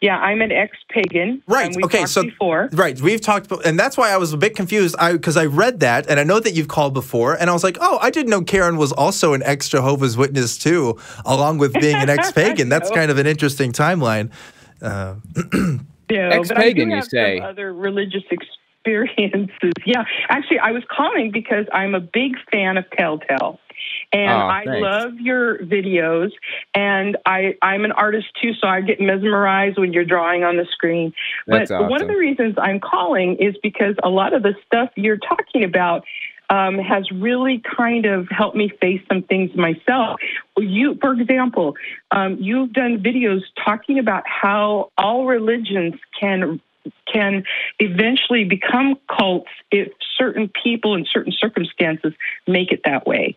Yeah, I'm an ex-pagan. Right. We've Okay. talked So before. right, we've talked, and that's why I was a bit confused. Because I read that, and I know that you've called before, and I was like, oh, I didn't know Karen was also an ex-Jehovah's Witness too, along with being an ex-pagan. That's kind of an interesting timeline. Ex-pagan, you say? Some other religious experiences. Yeah, actually, I was calling because I'm a big fan of Telltale. And I love your videos, and I'm an artist too, so I get mesmerized when you're drawing on the screen. That's but awesome. One of the reasons I'm calling is because a lot of the stuff you're talking about has really kind of helped me face some things myself. For example, you've done videos talking about how all religions can eventually become cults if certain people in certain circumstances make it that way.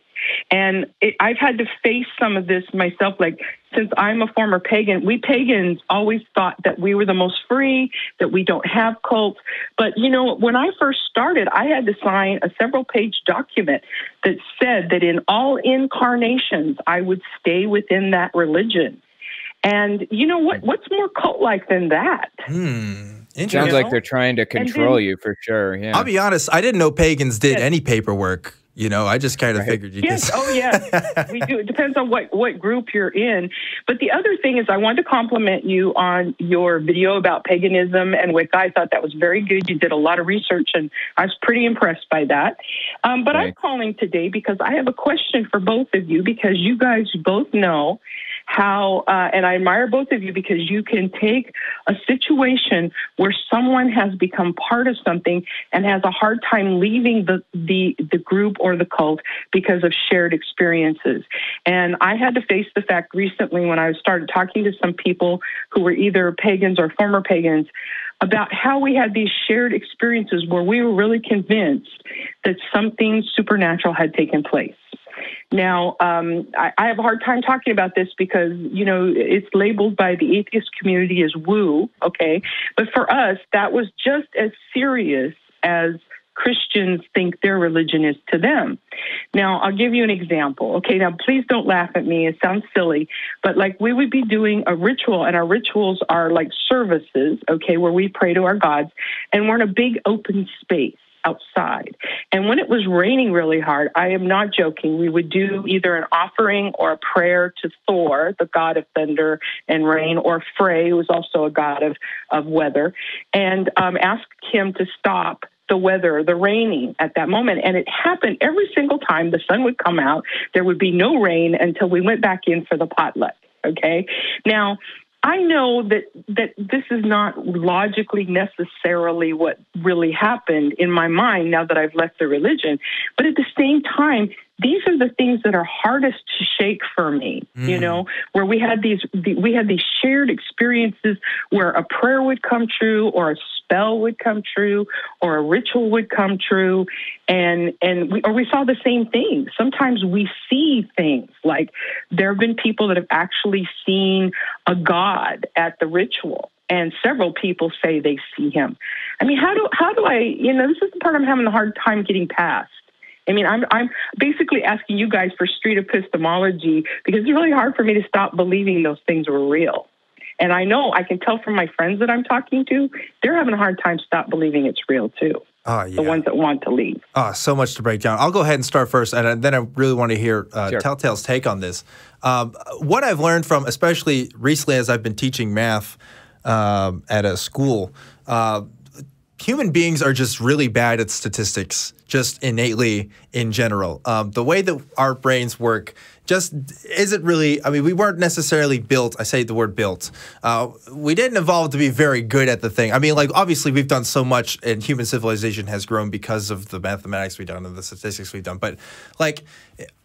And I've had to face some of this myself. Like, since I'm a former pagan, we pagans always thought that we were the most free, that we don't have cults. But, you know, when I first started, I had to sign a several-page document that said that in all incarnations, I would stay within that religion. And you know what? What's more cult-like than that? Sounds like they're trying to control you for sure. Yeah. I'll be honest, I didn't know pagans did any paperwork. You know, I just kind of figured you Yes, could. oh yeah, we do. It depends on what group you're in. But the other thing is, I wanted to compliment you on your video about paganism and Wicca. I thought that was very good. You did a lot of research, and I was pretty impressed by that. But I'm calling today because I have a question for both of you, because you guys both know how, and I admire both of you because you can take a situation where someone has become part of something and has a hard time leaving the group or the cult because of shared experiences. And I had to face the fact recently when I started talking to some people who were either pagans or former pagans about how we had these shared experiences where we were really convinced that something supernatural had taken place. Now, I have a hard time talking about this because, you know, it's labeled by the atheist community as woo, okay? But for us, that was just as serious as Christians think their religion is to them. Now, I'll give you an example. Okay, now please don't laugh at me. It sounds silly, but like we would be doing a ritual, and our rituals are like services, okay, where we pray to our gods, and we're in a big open space outside. And when it was raining really hard, I am not joking, we would do either an offering or a prayer to Thor, the god of thunder and rain, or Frey, who is also a god of weather, and ask him to stop the weather, the raining at that moment. And it happened every single time. The sun would come out. There would be no rain until we went back in for the potluck. Okay. Now, I know that this is not logically necessarily what really happened in my mind now that I've left the religion. But at the same time, these are the things that are hardest to shake for me, you know, where we had these shared experiences where a prayer would come true, or a spell would come true, or a ritual would come true, and we saw the same thing. Sometimes we see things, like there have been people that have actually seen a god at the ritual, and several people say they see him. I mean, how do I, you know, this is the part I'm having a hard time getting past. I mean, I'm basically asking you guys for street epistemology, because it's really hard for me to stop believing those things were real. And I know, I can tell from my friends that I'm talking to, they're having a hard time stop believing it's real too. Oh, yeah. The ones that want to leave. Oh, so much to break down. I'll go ahead and start first, and then I really want to hear Telltale's take on this. What I've learned from, especially recently as I've been teaching math at a school, human beings are just really bad at statistics, just innately in general. The way that our brains work just isn't really, I mean, we weren't necessarily built, I say the word built. We didn't evolve to be very good at the thing. I mean, like, obviously we've done so much, and human civilization has grown because of the mathematics we've done and the statistics we've done. But like,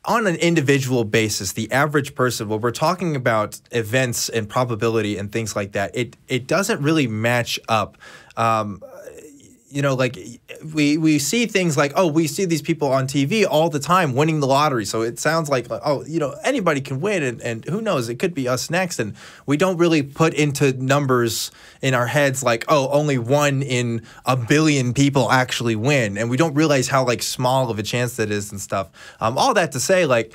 on an individual basis, the average person, when we're talking about events and probability and things like that, it doesn't really match up. You know, like we see things like, oh, we see these people on TV all the time winning the lottery. So it sounds like, oh, you know, anybody can win, and who knows, it could be us next. And we don't really put into numbers in our heads like, oh, only 1 in a billion people actually win. And we don't realize how like small of a chance that is and stuff. All that to say, like,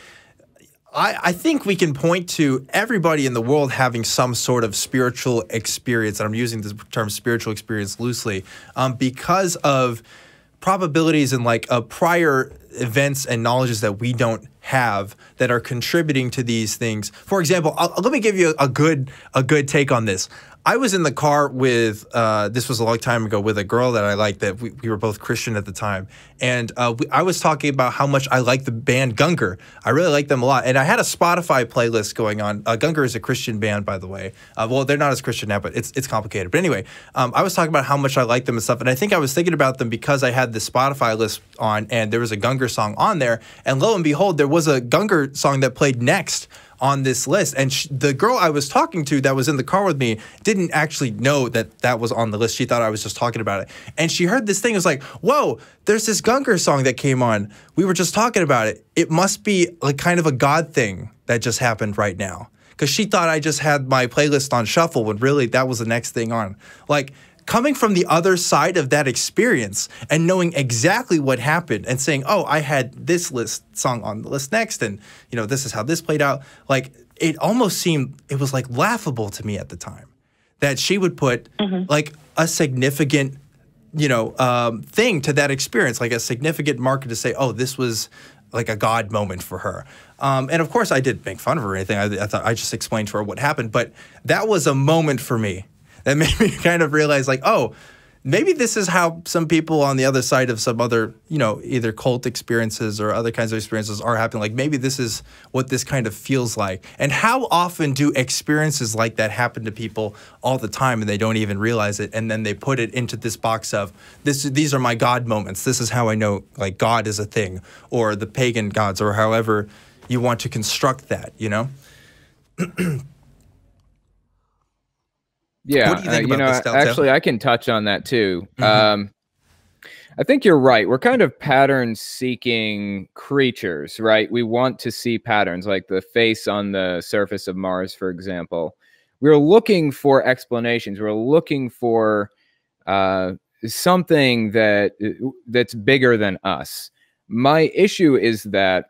I think we can point to everybody in the world having some sort of spiritual experience, and I'm using the term spiritual experience loosely, because of probabilities and like prior events and knowledges that we don't have that are contributing to these things. For example, let me give you a good take on this. I was in the car with, this was a long time ago, with a girl that I liked, that we were both Christian at the time. And I was talking about how much I like the band Gungor. I really like them a lot. And I had a Spotify playlist going on. Gungor is a Christian band, by the way. Well, they're not as Christian now, but it's complicated. But anyway, I was talking about how much I like them and stuff. And I think I was thinking about them because I had the Spotify list on and there was a Gungor song on there. And lo and behold, there was a Gungor song that played next on this list, and the girl I was talking to that was in the car with me didn't actually know that was on the list. She thought I was just talking about it, and she heard this thing. It was like, whoa, there's this Gungor song that came on. We were just talking about it. It must be like kind of a God thing that just happened right now, because she thought I just had my playlist on shuffle when really that was the next thing on. Like, coming from the other side of that experience and knowing exactly what happened and saying, oh, I had this song on the list next, and this is how this played out. Like, it almost seemed, it was like laughable to me at the time that she would put like a significant, thing to that experience, like a significant marker to say, oh, this was like a God moment for her. And of course I didn't make fun of her or anything. I thought I just explained to her what happened, but that was a moment for me that made me kind of realize, like, oh, maybe this is how some people on the other side of some other, either cult experiences or other kinds of experiences are happening. Like, maybe this is what this kind of feels like. And how often do experiences like that happen to people all the time and they don't even realize it? And then they put it into this box of, these are my God moments. This is how I know, like, God is a thing, or the pagan gods, or however you want to construct that, Yeah, what do you think about this, Telltale? Actually, I can touch on that too. I think you're right. We're kind of pattern-seeking creatures, right? We want to see patterns, like the face on the surface of Mars, for example. We're looking for explanations. We're looking for something that's bigger than us. My issue is that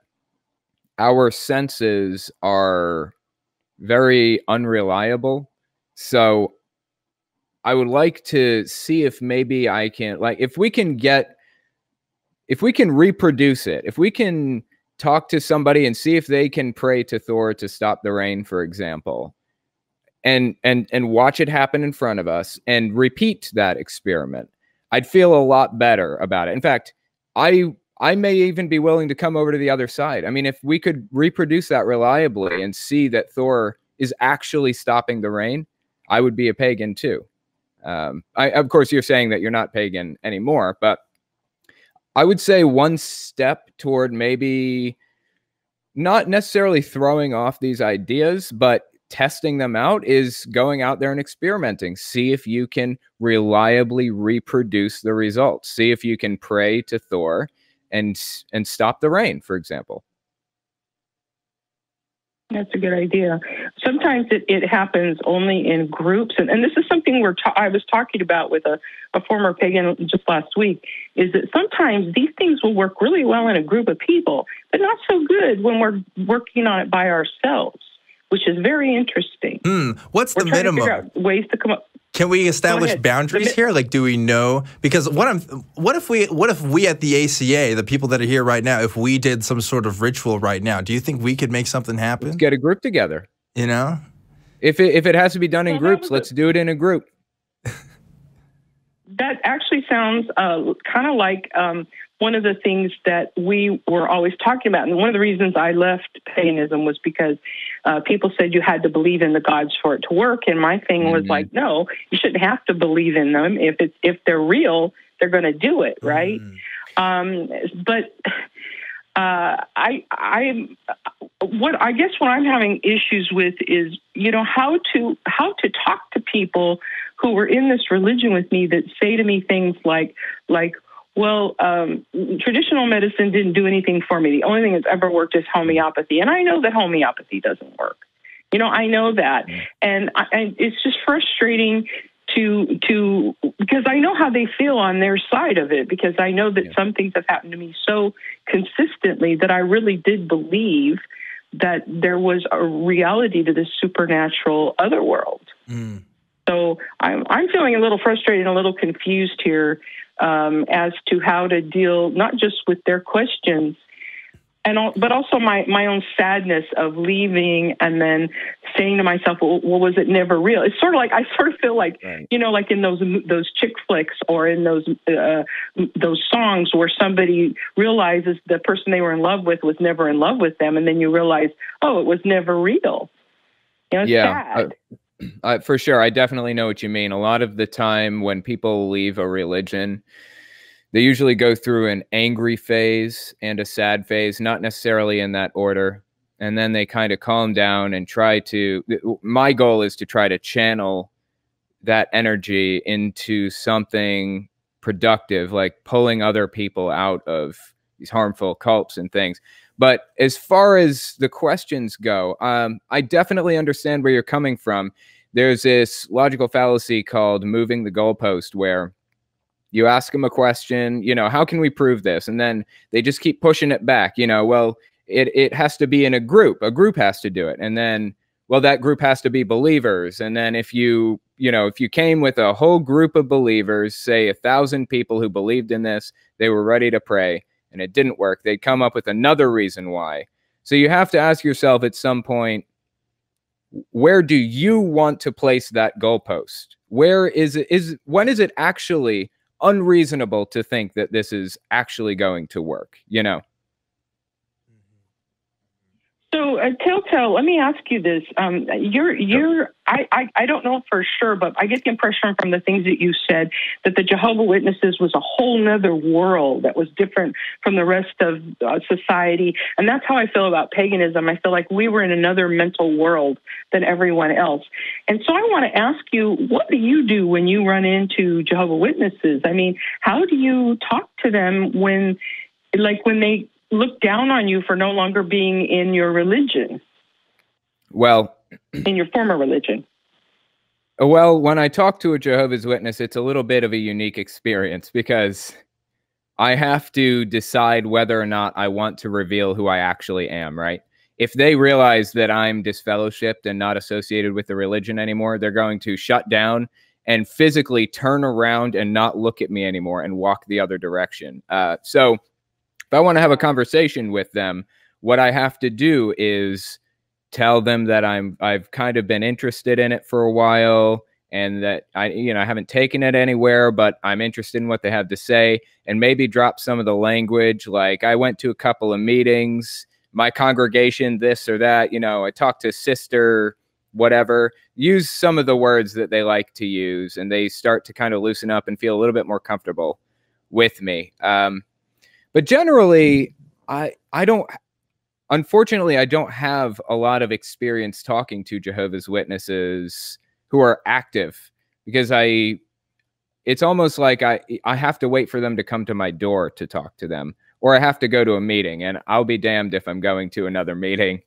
our senses are very unreliable. So I would like to see if maybe I can, like, if we can reproduce it, if we can talk to somebody and see if they can pray to Thor to stop the rain, for example, and watch it happen in front of us and repeat that experiment, I'd feel a lot better about it. In fact, I may even be willing to come over to the other side. I mean, if we could reproduce that reliably and see that Thor is actually stopping the rain, I would be a pagan too. Of course, you're saying that you're not pagan anymore, but I would say one step toward maybe not necessarily throwing off these ideas, but testing them out is going out there and experimenting. See if you can reliably reproduce the results. See if you can pray to Thor and stop the rain, for example. That's a good idea. Sometimes it happens only in groups, and this is something I was talking about with a former pagan just last week, is that sometimes these things will work really well in a group of people, but not so good when we're working on it by ourselves, which is very interesting. What's the minimum? We're trying to figure out ways to come up. Can we establish boundaries here? Like, do we know? Because what if we at the ACA, the people that are here right now, if we did some sort of ritual right now, do you think we could make something happen? Let's get a group together. If it has to be done in groups, let's do it in a group. That actually sounds kind of like one of the things that we were always talking about. And one of the reasons I left paganism was because people said you had to believe in the gods for it to work. And my thing was like, no, you shouldn't have to believe in them. If they're real, they're going to do it, right? But I guess what I'm having issues with is, how to talk to people who were in this religion with me that say to me things like, well, traditional medicine didn't do anything for me. The only thing that's ever worked is homeopathy. And I know that homeopathy doesn't work. I know that. And it's just frustrating because I know how they feel on their side of it, because I know that some things have happened to me so consistently that I really did believe that there was a reality to this supernatural other world. So I'm feeling a little frustrated and a little confused here as to how to deal not just with their questions, but also my own sadness of leaving and then saying to myself, well, was it never real? It's sort of like, I sort of feel like, you know, like in those chick flicks or in those songs where somebody realizes the person they were in love with was never in love with them. And then you realize, oh, it was never real. You know, it's sad. For sure. I definitely know what you mean. A lot of the time when people leave a religion, they usually go through an angry phase and a sad phase, not necessarily in that order. And then they kind of calm down and try to, my goal is to try to channel that energy into something productive, like pulling other people out of these harmful cults and things. But as far as the questions go, I definitely understand where you're coming from. There's this logical fallacy called moving the goalpost, where you ask them a question, you know, how can we prove this? And then they just keep pushing it back, you know, well, it has to be in a group has to do it. And then, well, that group has to be believers. And then if you came with a whole group of believers, say 1,000 people who believed in this, they were ready to pray and it didn't work, they'd come up with another reason why. So you have to ask yourself at some point, where do you want to place that goalpost? Where is it? When is it actually unreasonable to think that this is actually going to work, you know? So, Telltale, let me ask you this. I don't know for sure, but I get the impression from the things that you said that the Jehovah's Witnesses was a whole nother world that was different from the rest of society. And that's how I feel about paganism. I feel like we were in another mental world than everyone else. And so I want to ask you, what do you do when you run into Jehovah's Witnesses? I mean, how do you talk to them when they look down on you for no longer being in your religion? Well, in your former religion. Well, when I talk to a Jehovah's Witness, it's a little bit of a unique experience because I have to decide whether or not I want to reveal who I actually am, right? If they realize that I'm disfellowshipped and not associated with the religion anymore, they're going to shut down and physically turn around and not look at me anymore and walk the other direction. So if I want to have a conversation with them, what I have to do is tell them that I've kind of been interested in it for a while and that I haven't taken it anywhere, but I'm interested in what they have to say, and maybe drop some of the language. Like, I went to a couple of meetings, my congregation, this or that, I talked to sister, whatever, use some of the words that they like to use, and they start to kind of loosen up and feel a little bit more comfortable with me. But generally, unfortunately, I don't have a lot of experience talking to Jehovah's Witnesses who are active, because it's almost like I have to wait for them to come to my door to talk to them, or I have to go to a meeting, and I'll be damned if I'm going to another meeting.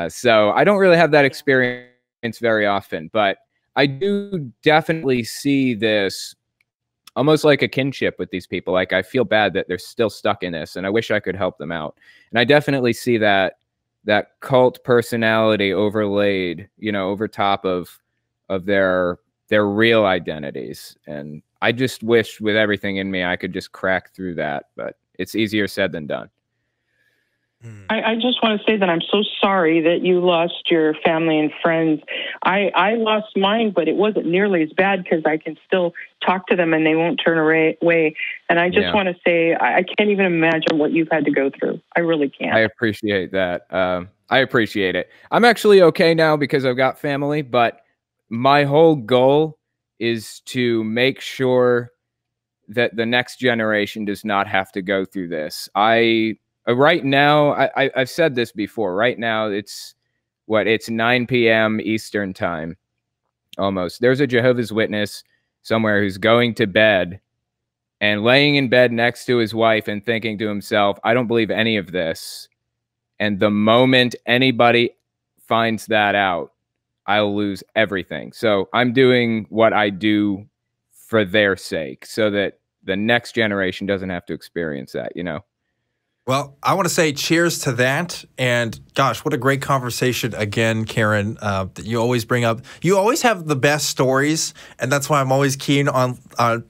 So I don't really have that experience very often, but I do definitely see this almost like a kinship with these people. Like, I feel bad that they're still stuck in this, and I wish I could help them out. And I definitely see that cult personality overlaid, over top of their real identities. And I just wish with everything in me I could just crack through that, but it's easier said than done. I just want to say that I'm so sorry that you lost your family and friends. I lost mine, but it wasn't nearly as bad because I can still talk to them and they won't turn away. And I just want to say I can't even imagine what you've had to go through. I really can't. I appreciate that. I appreciate it. I'm actually okay now because I've got family, but my whole goal is to make sure that the next generation does not have to go through this. Right now, I've said this before. Right now, it's 9 p.m. Eastern time, almost. There's a Jehovah's Witness somewhere who's going to bed and laying in bed next to his wife and thinking to himself, I don't believe any of this. And the moment anybody finds that out, I'll lose everything. So I'm doing what I do for their sake so that the next generation doesn't have to experience that, Well, I want to say cheers to that. And gosh, what a great conversation again, Karen, that you always bring up. You always have the best stories, and that's why I'm always keen on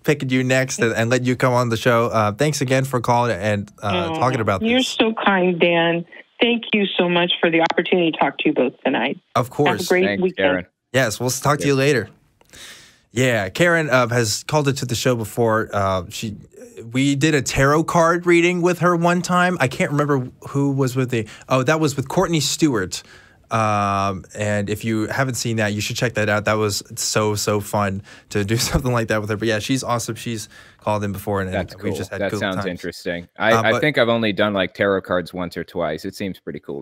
picking you next and letting you come on the show. Thanks again for calling and talking about this. You're so kind, Dan. Thank you so much for the opportunity to talk to you both tonight. Of course. Have a great weekend. Karen. Yes, we'll talk to you later. Yeah, Karen has called into the show before. We did a tarot card reading with her one time. I can't remember who was with the. Oh, that was with Courtney Stewart. And if you haven't seen that, you should check that out. That was so fun to do something like that with her. But yeah, she's awesome. She's called in before, and that's cool. We just had that cool sounds times. Interesting. I think I've only done like tarot cards once or twice. It seems pretty cool.